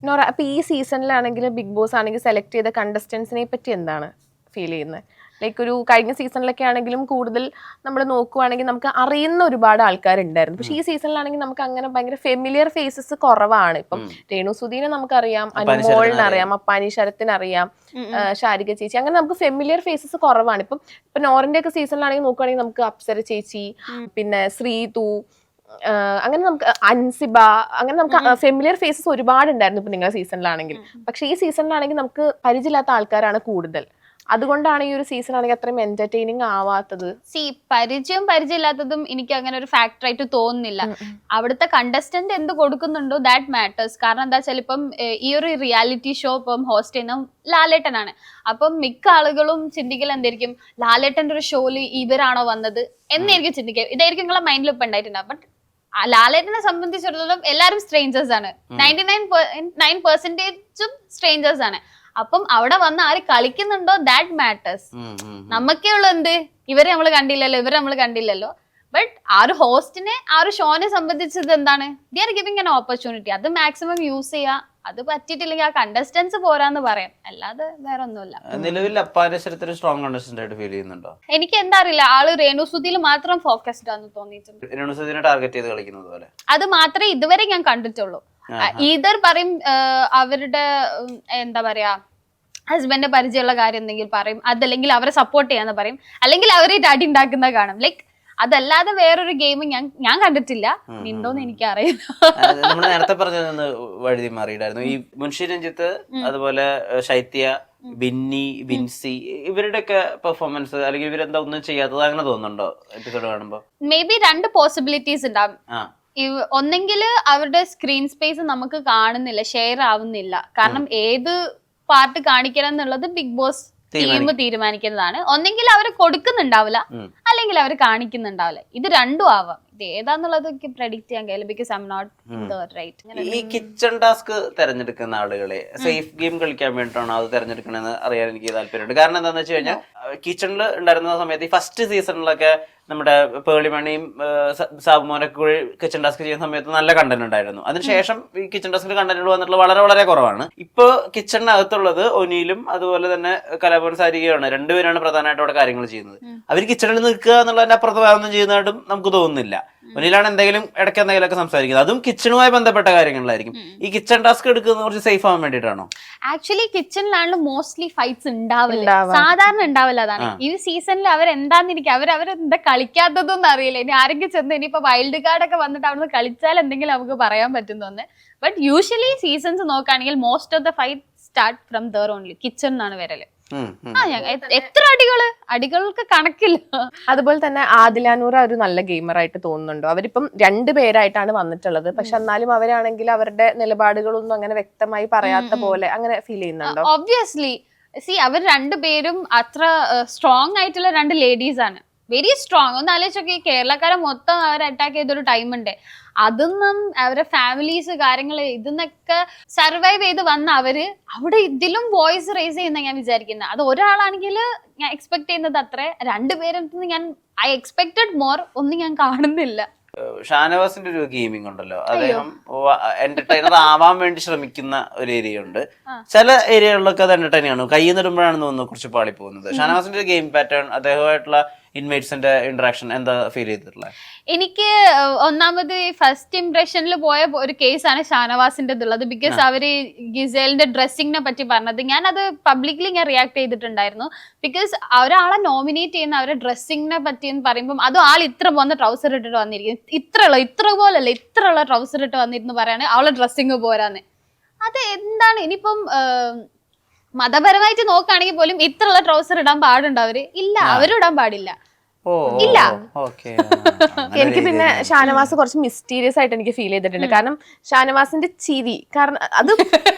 നോറ, അപ്പൊ ഈ സീസണിലാണെങ്കിലും big boss ആണെങ്കിൽ സെലക്ട് ചെയ്ത കണ്ടസ്റ്റൻസിനെ പറ്റി എന്താണ് ഫീൽ ചെയ്യുന്നത്? ലൈക്ക് ഒരു കഴിഞ്ഞ സീസണിലൊക്കെ ആണെങ്കിലും കൂടുതൽ നമ്മൾ നോക്കുവാണെങ്കിൽ നമുക്ക് അറിയുന്ന ഒരുപാട് ആൾക്കാരുണ്ടായിരുന്നു. പക്ഷെ ഈ സീസണിലാണെങ്കിൽ നമുക്ക് അങ്ങനെ ഭയങ്കര ഫെമിലിയർ ഫേസസ് കുറവാണ്. ഇപ്പം രേണു സുധീനെ നമുക്കറിയാം, അനുമോളിനെ അറിയാം, അപ്പാനി ശരത്തിനെ അറിയാം, ശാരിക ചേച്ചി, അങ്ങനെ നമുക്ക് ഫെമിലിയർ ഫേസസ് കുറവാണ്. ഇപ്പൊ നോറിന്റെ ഒക്കെ സീസണിലാണെങ്കിൽ നോക്കുവാണെങ്കിൽ നമുക്ക് അപ്സര ചേച്ചി, പിന്നെ ശ്രീതു, അങ്ങനെ നമുക്ക് അൻസിബ, അങ്ങനെ നമുക്ക് ഫെമിലിയർ ഫേസസ് ഒരുപാട് ഉണ്ടായിരുന്നു ഇപ്പൊ നിങ്ങളുടെ സീസണിലാണെങ്കിൽ. പക്ഷെ ഈ സീസണിലാണെങ്കിൽ നമുക്ക് പരിചയമില്ലാത്ത ആൾക്കാരാണ് കൂടുതൽ. അതുകൊണ്ടാണ് ഈ ഒരു സീസൺ ആണെങ്കിൽ അത്രയും എന്റർടൈനിങ് ആവാത്തത്. പരിചയമില്ലാത്തതും എനിക്ക് അങ്ങനെ ഒരു ഫാക്ടർ ആയിട്ട് തോന്നുന്നില്ല. അവിടുത്തെ കണ്ടസ്റ്റന്റ് എന്ത് കൊടുക്കുന്നുണ്ടോ ദാറ്റ് മാറ്റേഴ്സ്. കാരണം എന്താ വെച്ചാൽ ഇപ്പം ഈ ഒരു റിയാലിറ്റി ഷോ ഇപ്പം ഹോസ്റ്റ് ചെയ്യുന്ന ലാലേട്ടനാണ്. അപ്പം മിക്ക ആളുകളും ചിന്തിക്കൽ എന്തായിരിക്കും, ലാലേട്ടന്റെ ഒരു ഷോയില് ഇവരാണോ വന്നത് എന്നായിരിക്കും ചിന്തിക്കുക. ഇതായിരിക്കും നിങ്ങളെ മൈൻഡിൽ ഇപ്പൊ ഉണ്ടായിട്ടുണ്ടാവും. ബട്ട് ലാലേട്ടനെ സംബന്ധിച്ചിടത്തോളം എല്ലാവരും സ്ട്രേഞ്ചേഴ്സ് ആണ്. 99% സ്ട്രേഞ്ചേഴ്സ് ആണ്. അപ്പം അവിടെ വന്ന് ആര് കളിക്കുന്നുണ്ടോ ദാറ്റ് മാറ്റേഴ്സ്. നമുക്കേ ഉള്ളു എന്ത്, ഇവരെ നമ്മൾ കണ്ടില്ലല്ലോ. ബട്ട് ആ ഒരു ഹോസ്റ്റിനെ, ആ ഒരു ഷോനെ സംബന്ധിച്ചത് എന്താണ്, the are giving an opportunity. അത് മാക്സിമം യൂസ് ചെയ്യുക. അത് പറ്റിയിട്ടില്ലെങ്കിൽ ആ കണ്ടസ്റ്റൻസ് പോരാന്ന് പറയാം, അല്ലാതെ വേറെ ഒന്നുമില്ല. നിലവിൽ അപ്പാരശരത്തിൽ സ്ട്രോങ് കണ്ടസ്റ്റന്റ് ആയിട്ട് ഫീൽ ചെയ്യുന്നുണ്ടോ? എനിക്ക് എന്താ അറിയില്ല, ആള് രേണുസുതിയിൽ മാത്രം ഫോക്കസ്ഡ് ആണെന്ന് തോന്നിയിട്ടുണ്ട്. രേണുസുതിനെ ടാർഗറ്റ് ചെയ്ത് കളിക്കുന്നത് പോലെ അത് മാത്രമേ ഇതുവരെ ഞാൻ കണ്ടിട്ടുള്ളൂ. ഈതർ പറയും അവരുടെ എന്താ പറയാ ഹസ്ബൻഡ് പരിചയമുള്ള കാര്യം എന്തെങ്കിലും പറയും, അതല്ലെങ്കിൽ അവരെ സപ്പോർട്ട് ചെയ്യാന്ന് പറയും, അല്ലെങ്കിൽ അവരെ അടി ഉണ്ടാക്കുന്ന കാണും. ലൈക്ക് അതല്ലാതെ വേറൊരു ഗെയിം ഞാൻ കണ്ടിട്ടില്ല. ഉണ്ടോന്ന് എനിക്കറിയില്ല. നമ്മൾ നേരത്തെ പറഞ്ഞത് വഴുതി മാറിയിട്ടായിരുന്നു. ഈ മുൻഷി രഞ്ജിത്ത്, അതുപോലെ ശൈത്യ, ബിന്നി, ബിൻസി, ഇവരുടെയൊക്കെ പെർഫോമൻസ്, അല്ലെങ്കിൽ ഇവരെന്താ ഒന്നും ചെയ്യാത്തത് അങ്ങനെ തോന്നുന്നുണ്ടോ എപ്പിസോഡ് കാണുമ്പോ? മേ ബി രണ്ട് പോസിബിലിറ്റീസ് ഉണ്ടാവും. ഒന്നെങ്കിൽ അവരുടെ സ്ക്രീൻ സ്പേസ് നമുക്ക് കാണുന്നില്ല, ഷെയർ ആവുന്നില്ല. കാരണം ഏത് പാർട്ട് കാണിക്കണം എന്നുള്ളത് ബിഗ് ബോസ് ടീം തീരുമാനിക്കുന്നതാണ്. ഒന്നെങ്കിൽ അവർ കൊടുക്കുന്നുണ്ടാവില്ല, അല്ലെങ്കിൽ അവർ കാണിക്കുന്നുണ്ടാവില്ല. ഇത് രണ്ടും ആവാം. ഇത് ഏതാന്നുള്ളത് എനിക്ക് പ്രെഡിക്ട് ചെയ്യാൻ കഴിയില്ല, because I am not the right. ഈ കിച്ചൺ ടാസ്ക് തെരഞ്ഞെടുക്കുന്ന ആളുകളെ സേഫ് ഗെയിം കളിക്കാൻ വേണ്ടിയിട്ടാണോ അത് തെരഞ്ഞെടുക്കണമെന്ന് അറിയാൻ എനിക്ക് താല്പര്യമുണ്ട്. കാരണം എന്താണെന്ന് വെച്ച് കഴിഞ്ഞാൽ കിച്ചണിൽ ഉണ്ടായിരുന്ന സമയത്ത് ഈ ഫസ്റ്റ് സീസണിലൊക്കെ നമ്മുടെ പേളിമണിയും സാബുമോനൊക്കെ കൂടി കിച്ചൺ ടാസ്ക് ചെയ്യുന്ന സമയത്ത് നല്ല കണ്ടന്റ് ഉണ്ടായിരുന്നു. അതിനുശേഷം ഈ കിച്ചൺ ടാസ്കിൽ കണ്ടന്റുകൾ വന്നിട്ടുള്ളത് വളരെ വളരെ കുറവാണ്. ഇപ്പൊ കിച്ചണിനകത്തുള്ളത് ഒനിയിലും അതുപോലെ തന്നെ കലാഭവൻ സാരികയാണ്, രണ്ടുപേരാണ് പ്രധാനമായിട്ട് അവിടെ കാര്യങ്ങൾ ചെയ്യുന്നത്. അവർ കിച്ചണിൽ നിൽക്കുക എന്നുള്ളതിന്റെ അപ്പുറത്ത് വേറൊന്നും ചെയ്യുന്നതായിട്ടും നമുക്ക് തോന്നുന്നില്ല. ഒനിയിലാണ് എന്തെങ്കിലും ഇടയ്ക്ക് എന്തെങ്കിലുമൊക്കെ സംസാരിക്കുന്നത്, അതും കിച്ചണുമായി ബന്ധപ്പെട്ട കാര്യങ്ങളായിരിക്കും. ഈ കിച്ചൺ ടാസ്ക് എടുക്കുന്നത് കുറച്ച് സേഫ് ആവാൻ വേണ്ടിയിട്ടാണോ? ആക്ച്വലി കിച്ചണിലാണ് മോസ്റ്റ്ലി ഫൈറ്റ്സ് ഉണ്ടാവില്ല, സാധാരണ ഉണ്ടാവില്ല. അതാണ് ഈ സീസണിൽ അവരെന്താന്നിരിക്കും, അവരെന്താ കളിക്കാത്തതൊന്നും അറിയില്ല. ഇനി ആരെങ്കിലും ചെന്ന് ഇനിയിപ്പോ വൈൽഡ് കാർഡ് ഒക്കെ വന്നിട്ട് അവിടുന്ന് കളിച്ചാൽ എന്തെങ്കിലും നമുക്ക് പറയാൻ പറ്റുന്നു. ബട്ട് യൂഷ്വലി സീസൺസ് നോക്കുകയാണെങ്കിൽ most of the fight start from there only. Kitchen എന്നാണ് വരല്. എത്ര അടികൾക്ക് കണക്കില്ല. അതുപോലെ തന്നെ ആദിലാനൂർ ഒരു നല്ല ഗെയിമറായിട്ട് തോന്നുന്നുണ്ടോ? അവരിപ്പം 2 പേരായിട്ടാണ് വന്നിട്ടുള്ളത്, പക്ഷെ എന്നാലും അവരാണെങ്കിൽ അവരുടെ നിലപാടുകളൊന്നും അങ്ങനെ വ്യക്തമായി പറയാത്ത പോലെ അങ്ങനെ ഫീൽ ചെയ്യുന്നുണ്ടോ? ഒബ്വിയസ്ലി അവർ രണ്ടുപേരും അത്ര സ്ട്രോങ് ആയിട്ടുള്ള 2 ലേഡീസ് ആണ്. Very strong. ഒന്ന് ആലോചിച്ചൊക്കെ, കേരളക്കാരെ മൊത്തം അവർ അറ്റാക്ക് ചെയ്തൊരു ടൈം ഉണ്ട്. അതൊന്നും അവരുടെ ഫാമിലീസ് കാര്യങ്ങൾ ഇതെന്നൊക്കെ സർവൈവ് ചെയ്ത് വന്ന അവര് അവിടെ ഇതിലും വോയിസ് റേസ് ചെയ്യുന്ന ഞാൻ വിചാരിക്കുന്നത്. അത് ഒരാളാണെങ്കിൽ ഞാൻ എക്സ്പെക്ട് ചെയ്യുന്നത് അത്ര, 2 പേരും ഞാൻ ഐ എക്സ്പെക്ടഡ് മോർ ഒന്നും ഞാൻ കാണുന്നില്ല. ഷാനവാസിന്റെ ഒരു ഗെയിമിംഗ് ഉണ്ടല്ലോ, അദ്ദേഹം എന്റർടൈനർ ആവാൻ വേണ്ടി ശ്രമിക്കുന്ന ഒരു ഏരിയ ഉണ്ട്. ചില ഏരിയകളിലൊക്കെ അത് എന്റർടൈനിങ് ആണ്, കയ്യിൽ നിന്നിടുമ്പോഴാണെന്ന് തോന്നുന്നു കുറച്ച് പാളി പോകുന്നത്. ഷാനവാസിന്റെ ഒരു ഗെയിം പാറ്റേൺ, അദ്ദേഹമായിട്ടുള്ള ഇൻമേറ്റ്സിന്റെ ഇന്ററാക്ഷൻ എന്താ ഫീൽ ചെയ്തിട്ടുള്ളത്? എനിക്ക് ഒന്നാമത് ഫസ്റ്റ് ഇംപ്രഷനിൽ പോയ ഒരു കേസാണ് ഷാനവാസിന്റെ ഉള്ളത്. ബിക്കോസ് അവര് ഗിസേലിന്റെ ഡ്രസ്സിങ്ങിനെ പറ്റി പറഞ്ഞത്, ഞാൻ അത് പബ്ലിക്കലി ഞാൻ റിയാക്ട് ചെയ്തിട്ടുണ്ടായിരുന്നു. ബിക്കോസ് ഒരാളെ നോമിനേറ്റ് ചെയ്യുന്ന അവരുടെ ഡ്രസ്സിങ്ങിനെ പറ്റി എന്ന് പറയുമ്പോൾ അതും ആൾ ഇത്ര പോകുന്ന ട്രൗസർ ഇട്ടിട്ട് വന്നിരിക്കും, ഇത്ര പോലല്ല ഇത്രയുള്ള ട്രൗസർ ഇട്ട് വന്നിരുന്നു പറയാണ് അവളെ ഡ്രസ്സിങ് പോരാന്ന്. അത് എന്താണ്? ഇനിയിപ്പം മതപരമായിട്ട് നോക്കുകയാണെങ്കിൽ പോലും ഇത്രയുള്ള ട്രൗസർ ഇടാൻ പാടുണ്ടോ? ഇല്ല, അവരിടാൻ പാടില്ല. ഇല്ല. എനിക്ക് പിന്നെ ഷാനവാസ് കുറച്ച് മിസ്റ്റീരിയസ് ആയിട്ട് എനിക്ക് ഫീൽ ചെയ്തിട്ടുണ്ട്. കാരണം ഷാനവാസിന്റെ ചിരി, കാരണം അത്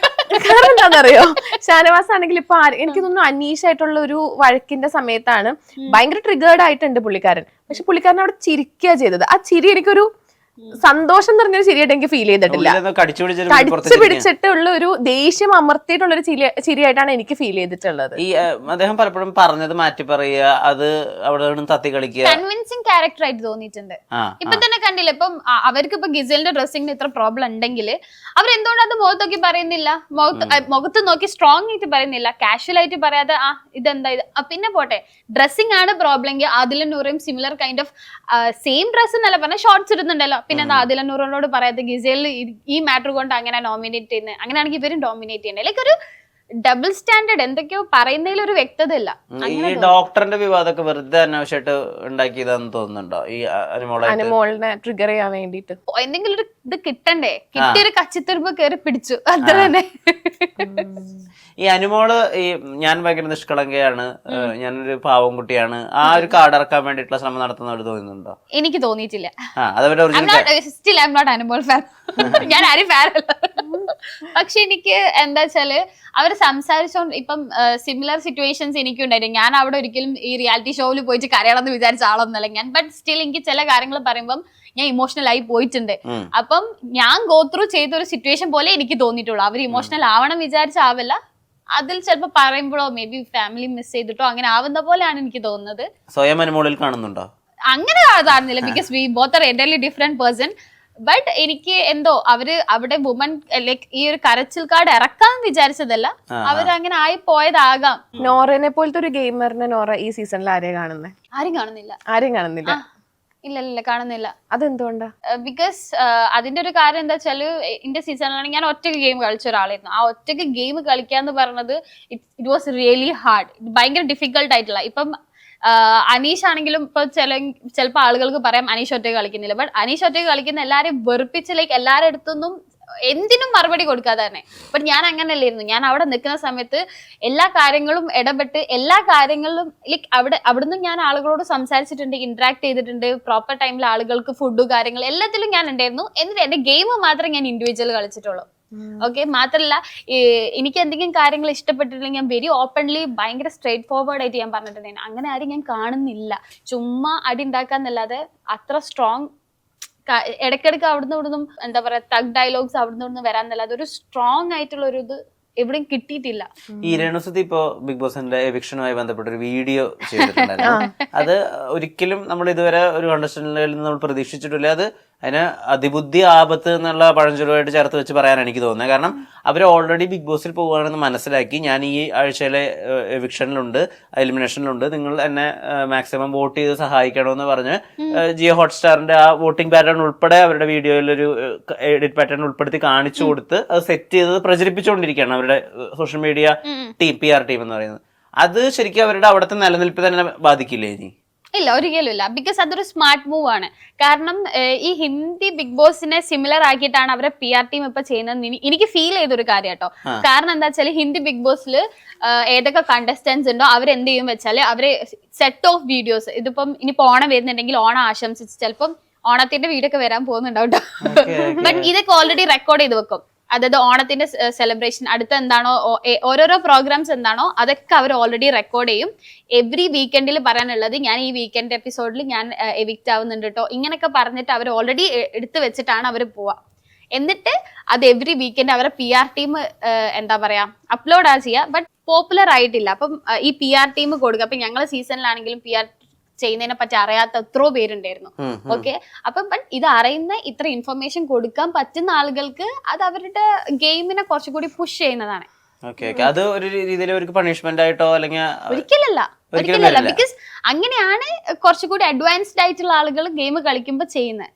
കാരണം എന്താണെന്നറിയോ, ഷാനവാസ് ആണെങ്കിൽ ഇപ്പൊ എനിക്ക് തോന്നുന്നു അനീഷായിട്ടുള്ള ഒരു വഴക്കിന്റെ സമയത്താണ് ഭയങ്കര ട്രിഗേർഡ് ആയിട്ടുണ്ട് പുള്ളിക്കാരൻ. പക്ഷെ പുള്ളിക്കാരൻ അവിടെ ചിരിക്കുക ചെയ്തത്. ആ ചിരി എനിക്കൊരു സന്തോഷം നിറഞ്ഞൊരു ചിരിയായിട്ട് എനിക്ക് ഫീൽ ചെയ്തിട്ടില്ല. കടിച്ചു കടിച്ചു പിടിച്ചിട്ടുള്ള ഒരു ദേഷ്യം അമർത്തിയിട്ടുള്ള ഒരു ചിരിയായിട്ടാണ് എനിക്ക് ഫീൽ ചെയ്തിട്ടുള്ളത്. ഈ അദ്ദേഹം പലപ്പോഴും പറഞ്ഞത് മാറ്റി പറയുക, അത് അവിടെ തത്തി കളിക്കുക, കൺവിൻസിങ് ക്യാരക്ടർ ആയിട്ട് തോന്നിയിട്ടുണ്ട്. ഇപ്പൊ തന്നെ കണ്ടില്ല, ഇപ്പം അവർക്ക് ഇപ്പൊ ഗിസലിന്റെ ഡ്രസ്സിങ്ങിന് ഇത്ര പ്രോബ്ലം ഉണ്ടെങ്കിൽ അവരെന്തുകൊണ്ട് അത് മുഖത്ത് നോക്കി പറയുന്നില്ല, മുഖത്ത് നോക്കി സ്ട്രോങ് ആയിട്ട് പറയുന്നില്ല, കാഷ്വൽ ആയിട്ട് പറയാതെ ഇതെന്താ ഇത്. പിന്നെ പോട്ടെ, ഡ്രസ്സിംഗ് ആണ് പ്രോബ്ലം എങ്കിൽ ആദില നൂറയും similar kind of same dress എന്നല്ല പറഞ്ഞ ഷോർട്സ് ഇടുന്നുണ്ടല്ലോ, പിന്നെ എന്താ ആദില നൂറിനോട് പറയാതെ ഗിസേൽ ഈ മാറ്റർ കൊണ്ട് അങ്ങനെ നോമിനേറ്റ് ചെയ്യുന്നത്, അങ്ങനെയാണെങ്കിൽ ഇവരും ഡോമിനേറ്റ് ചെയ്യണ്ടേ. ലൈക്ക് ഒരു ഡബിൾ സ്റ്റാൻഡേർഡ്, എന്തൊക്കെയോ പറയുന്നതിൽ ഒരു വ്യക്തത ഇല്ല. ഈ ഡോക്ടറിന്റെ വിവാദമൊക്കെ വെറുതെ അനാവശ്യമായിട്ട് ഉണ്ടാക്കിയതാന്ന് തോന്നുന്നുണ്ടോ ഈ അനുമോളിനെ ട്രിഗർ ചെയ്യാൻ വേണ്ടിട്ട്? എന്തെങ്കിലും ഒരു ഇത് കിട്ടണ്ടേ, കിട്ടിയൊരു കച്ചിത്തുരുമ്പ് കയറി പിടിച്ചു, അത്ര തന്നെ. ഈ അനുമോള് ഈ ഞാൻ ഭയങ്കര നിഷ്കളങ്കയാണ്, ഞാനൊരു പാവം കുട്ടിയാണ്, ആ ഒരു കാർഡ് ഇറക്കാൻ വേണ്ടിയിട്ടുള്ള ശ്രമം നടത്തുന്നവർ തോന്നുന്നുണ്ടോ? എനിക്ക് തോന്നിയിട്ടില്ല. Still I am not Anumol fan. ഞാൻ ആരും ഫാൻ അല്ല. പക്ഷെ എനിക്ക് എന്താ വെച്ചാല് അവര് സംസാരിച്ചോണ്ട് ഇപ്പം സിമിലർ സിറ്റുവേഷൻസ് എനിക്കുണ്ടായിരുന്നു. ഞാൻ അവിടെ ഒരിക്കലും ഈ റിയാലിറ്റി ഷോയിൽ പോയിട്ട് കരയണമെന്ന് വിചാരിച്ച ആളൊന്നുമല്ല ഞാൻ. ബട്ട് സ്റ്റിൽ എനിക്ക് ചില കാര്യങ്ങൾ പറയുമ്പം ഞാൻ ഇമോഷണൽ ആയി പോയിട്ടുണ്ട്. അപ്പം ഞാൻ ഗോ ത്രൂ ചെയ്ത ഒരു സിറ്റുവേഷൻ പോലെ എനിക്ക് തോന്നിയിട്ടുള്ളൂ. അവർ ഇമോഷണൽ ആവണം വിചാരിച്ച ആവില്ല, അതിൽ ചിലപ്പോ പറയുമ്പോഴോ മേ ബി ഫാമിലി മിസ് ചെയ്തിട്ടോ അങ്ങനെ ആവുന്ന പോലെയാണ് എനിക്ക് തോന്നുന്നത്. സ്വയം അനുമോളിൽ കാണുന്നുണ്ടോ? അങ്ങനെ കാണുന്നില്ല, because we both are entirely different person. But എനിക്ക് എന്തോ അവര് അവിടെ വുമൻ ലൈക്ക് ഈ ഒരു കരച്ചിൽ കാർഡ് ഇറക്കാൻ വിചാരിച്ചതല്ല, അവരങ്ങനെ ആയി പോയതാകാം. നോറനെ പോലത്തെ ഒരു ഗെയിമറിനെ നോറ ഈ സീസണിൽ ആരെയും കാണുന്നേ? ആരും കാണുന്നില്ല. ആരെയും കാണുന്നില്ല? ഇല്ല കാണുന്നില്ല. അതെന്തുകൊണ്ടാ? ബിക്കോസ് അതിന്റെ ഒരു കാര്യം എന്താ വെച്ചാല്, എന്റെ സീസണിലാണെങ്കിൽ ഞാൻ ഒറ്റയ്ക്ക് ഗെയിം കളിച്ച ഒരാളായിരുന്നു. ആ ഒറ്റയ്ക്ക് ഗെയിം കളിക്കാന്ന് പറഞ്ഞത് ഇറ്റ് വാസ് റിയലി ഹാർഡ്, ഭയങ്കര ഡിഫിക്കൽട്ട് ആയിട്ടുള്ള. ഇപ്പം അനീഷ് ആണെങ്കിലും ഇപ്പൊ ചിലപ്പോൾ ആളുകൾക്ക് പറയാം അനീഷ് ഒറ്റയ്ക്ക് കളിക്കുന്നില്ല, ബട്ട് അനീഷ് ഒറ്റയ്ക്ക് കളിക്കുന്ന എല്ലാരെയും വെറുപ്പിച്ച് ലൈക്ക് എല്ലാവരുടെ അടുത്തൊന്നും എന്തിനും മറുപടി കൊടുക്കാതെ തന്നെ. ബട്ട് ഞാൻ അങ്ങനെയല്ലായിരുന്നു. ഞാൻ അവിടെ നിൽക്കുന്ന സമയത്ത് എല്ലാ കാര്യങ്ങളും ഇടപെട്ട് എല്ലാ കാര്യങ്ങളിലും ലൈക്ക് അവിടുന്ന് ഞാൻ ആളുകളോട് സംസാരിച്ചിട്ടുണ്ട്, ഇന്ററാക്ട് ചെയ്തിട്ടുണ്ട്, പ്രോപ്പർ ടൈമിൽ ആളുകൾക്ക് ഫുഡ് കാര്യങ്ങൾ എല്ലാത്തിലും ഞാൻ ഉണ്ടായിരുന്നു. എന്നിട്ട് എന്റെ ഗെയിം മാത്രമേ ഞാൻ ഇൻഡിവിജ്വൽ കളിച്ചിട്ടുള്ളൂ. ഓക്കെ, മാത്രല്ല എനിക്ക് എന്തെങ്കിലും കാര്യങ്ങൾ ഇഷ്ടപ്പെട്ടിട്ടില്ലെങ്കിൽ ഞാൻ വെരി ഓപ്പൺലി ഭയങ്കര സ്ട്രേറ്റ് ഫോർവേഡ് ആയിട്ട് ഞാൻ പറഞ്ഞിട്ടുണ്ടായിരുന്നു. അങ്ങനെ ആരും ഞാൻ കാണുന്നില്ല. ചുമ്മാ അടി ഉണ്ടാക്കാന്നല്ലാതെ അത്ര സ്ട്രോങ് ഇടയ്ക്കിടയ്ക്ക് അവിടുന്ന് ഇവിടുന്നും എന്താ പറയാ തഗ് ഡയലോഗ്സ് അവിടുന്ന് ഇവിടുന്ന് വരാന്നല്ലാതെ ഒരു സ്ട്രോങ് ആയിട്ടുള്ള ഒരു ഇത് എവിടെയും കിട്ടിയിട്ടില്ല. ഈ രേണുസുതി ഇപ്പോ ബിഗ് ബോസിന്റെ എവിക്ഷനുമായി ബന്ധപ്പെട്ട ഒരു വീഡിയോ ചെയ്തിട്ടുണ്ടായിരുന്നു. അത് ഒരിക്കലും നമ്മൾ ഇതുവരെ ഒരു കണ്ടസ്റ്റന്റിൽ നിന്ന് നമ്മൾ പ്രതീക്ഷിച്ചിട്ടില്ല. അത് അതിന് അതിബുദ്ധി ആപത്ത് എന്നുള്ള പഴഞ്ചൊല്ലുമായിട്ട് ചേർത്ത് വെച്ച് പറയാൻ എനിക്ക് തോന്നുന്നത്. കാരണം അവർ ഓൾറെഡി ബിഗ് ബോസിൽ പോകുകയാണെന്ന് മനസ്സിലാക്കി, ഞാൻ ഈ ആഴ്ചയിലെ എവിക്ഷനിലുണ്ട്, എലിമിനേഷനിലുണ്ട്, നിങ്ങൾ എന്നെ മാക്സിമം വോട്ട് ചെയ്ത് സഹായിക്കണമെന്ന് പറഞ്ഞ് ജിയോ ഹോട്ട്സ്റ്റാറിന്റെ ആ വോട്ടിംഗ് പാറ്റേൺ ഉൾപ്പെടെ അവരുടെ വീഡിയോയിൽ ഒരു എഡിറ്റ് പാറ്റേൺ ഉൾപ്പെടുത്തി കാണിച്ചു കൊടുത്ത് അത് സെറ്റ് ചെയ്ത് പ്രചരിപ്പിച്ചുകൊണ്ടിരിക്കുകയാണ് അവരുടെ social media team, PR team എന്ന് പറയുന്നത്. അത് ശരിക്കും അവരുടെ അവിടുത്തെ നിലനിൽപ്പ് തന്നെ ബാധിക്കില്ലേ ഇനി? ഇല്ല, ഒരിക്കലും ഇല്ല. ബിക്കോസ് അതൊരു സ്മാർട്ട് മൂവ് ആണ്. കാരണം ഈ ഹിന്ദി ബിഗ് ബോസിനെ സിമിലർ ആക്കിയിട്ടാണ് അവരെ PR ടീം ഇപ്പൊ ചെയ്യുന്നത്. എനിക്ക് ഫീൽ ചെയ്തൊരു കാര്യം കേട്ടോ. കാരണം എന്താ വെച്ചാൽ ഹിന്ദി ബിഗ് ബോസിൽ ഏതൊക്കെ കണ്ടസ്റ്റൻസ് ഉണ്ടോ അവരെന്ത് ചെയ്യും വെച്ചാല് അവര് സെറ്റ് ഓഫ് വീഡിയോസ്, ഇതിപ്പം ഇനിയിപ്പോ ഓണം വരുന്നുണ്ടെങ്കിൽ ഓണം ആശംസിച്ച് ചിലപ്പം ഓണത്തിന്റെ വീഡിയോ ഒക്കെ വരാൻ പോകുന്നുണ്ടാവും കേട്ടോ. ബട്ട് ഇതൊക്കെ ഓൾറെഡി റെക്കോർഡ് ചെയ്ത് വെക്കും. അതായത് ഓണത്തിന്റെ സെലിബ്രേഷൻ, അടുത്ത എന്താണോ ഓരോരോ പ്രോഗ്രാംസ് എന്താണോ അതൊക്കെ അവർ ഓൾറെഡി റെക്കോർഡ് ചെയ്യും. എവറി വീക്കെൻഡിൽ പറയാനുള്ളത് ഞാൻ ഈ വീക്കെൻഡ് എപ്പിസോഡിൽ ഞാൻ എവിക്റ്റ് ആവുന്നുണ്ട് കേട്ടോ, ഇങ്ങനെയൊക്കെ പറഞ്ഞിട്ട് അവർ ഓൾറെഡി എടുത്തു വെച്ചിട്ടാണ് അവർ പോവുക. എന്നിട്ട് അത് എവറി വീക്കെൻഡ് അവരെ PR ടീം എന്താ പറയാ അപ്ലോഡ് ചെയ്യുക. ബട്ട് പോപ്പുലർ ആയിട്ടില്ല. അപ്പം ഈ PR ടീം കൊടുക്കുക. അപ്പൊ ഞങ്ങളെ സീസണിലാണെങ്കിലും PR ചെയ്യുന്നതിനെ പറ്റി അറിയാത്ത എത്രയോ പേരുണ്ടായിരുന്നു. ഓക്കെ, അപ്പം ഇത് അറിയുന്ന ഇത്ര ഇൻഫർമേഷൻ കൊടുക്കാൻ പറ്റുന്ന ആളുകൾക്ക് അത് അവരുടെ ഗെയിമിനെ കുറച്ചുകൂടി പുഷ് ചെയ്യുന്നതാണ്. അത് ഒരു രീതിയിൽ അവർക്ക് പണിഷ്മെന്റ് ആയിട്ടോ അല്ലെങ്കിൽ ഒരിക്കലല്ല. ബിക്കോസ് അങ്ങനെയാണ് കുറച്ചുകൂടി അഡ്വാൻസ്ഡ് ആയിട്ടുള്ള ആളുകൾ ഗെയിം കളിക്കുമ്പോൾ ചെയ്യുന്നത്.